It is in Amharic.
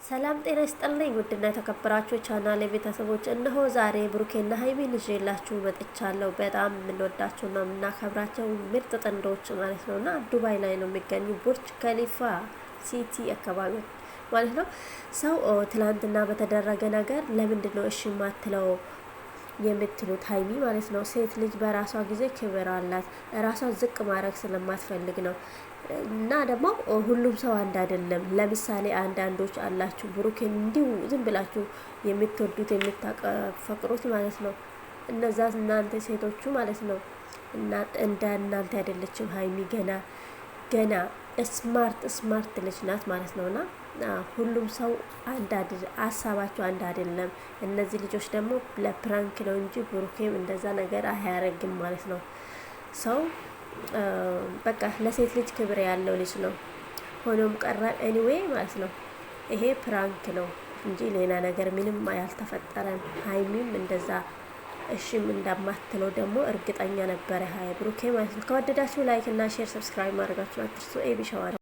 ሰላም ጤና ይስጥልኝ ውድና የተከበራችሁ ቻናል ቤተሰቦች፣ እነሆ ዛሬ ብሩኬና ሀይሚን ይዤላችሁ መጥቻለሁ። በጣም የምንወዳቸውና የምናከብራቸው ምርጥ ጥንዶች ማለት ነውና ዱባይ ላይ ነው የሚገኙ ቡርጅ ከሊፋ ሲቲ አካባቢ ማለት ነው። ሰው ትላንትና በተደረገ ነገር ለምንድን ነው እሺ ማትለው የምትሉት ሀይሚ ማለት ነው። ሴት ልጅ በራሷ ጊዜ ክብር አላት። ራሷን ዝቅ ማድረግ ስለማትፈልግ ነው። እና ደግሞ ሁሉም ሰው አንድ አይደለም። ለምሳሌ አንዳንዶች አላችሁ ብሩኬን እንዲሁ ዝም ብላችሁ የምትወዱት የምታፈቅሩት ማለት ነው። እነዛ እናንተ ሴቶቹ ማለት ነው። እና እንደ እናንተ አይደለችም ሀይሚ ገና ስማርት ልጅ ናት ማለት ነውና ሁሉም ሰው ሀሳባቸው አንድ አይደለም። እነዚህ ልጆች ደግሞ ለፕራንክ ነው እንጂ ብሩኬም እንደዛ ነገር አያረግም ማለት ነው። ሰው በቃ ለሴት ልጅ ክብር ያለው ልጅ ነው። ሆኖም ቀረ ኤኒዌይ ማለት ነው። ይሄ ፕራንክ ነው እንጂ ሌላ ነገር ምንም ያልተፈጠረም። ሀይሚም እንደዛ እሺም እንደማትለው ደግሞ እርግጠኛ ነበረ ሀይ ብሩኬ ማለት ነው። ከወደዳችሁ ላይክ እና ሼር ሰብስክራይብ ማድረጋችሁን አትርሱ። ኤቢ ሸዋራ